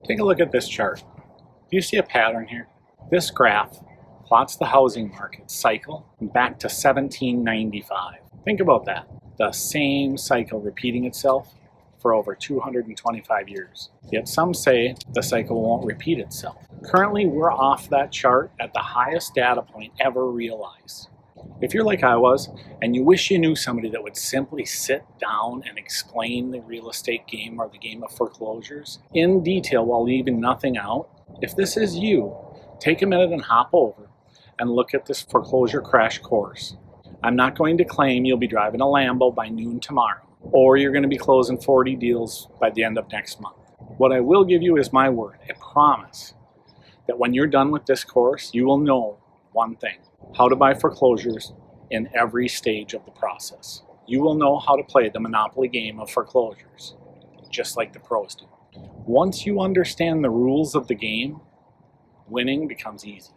Take a look at this chart. Do you see a pattern here? This graph plots the housing market cycle back to 1795. Think about that. The same cycle repeating itself for over 225 years. Yet some say the cycle won't repeat itself. Currently, we're off that chart at the highest data point ever realized. If you're like I was, and you wish you knew somebody that would simply sit down and explain the real estate game or the game of foreclosures in detail while leaving nothing out, if this is you, take a minute and hop over and look at this foreclosure crash course. I'm not going to claim you'll be driving a Lambo by noon tomorrow, or you're going to be closing 40 deals by the end of next month. What I will give you is my word, a promise, that when you're done with this course, you will know one thing: how to buy foreclosures in every stage of the process. You will know how to play the monopoly game of foreclosures, just like the pros do. Once you understand the rules of the game, winning becomes easy.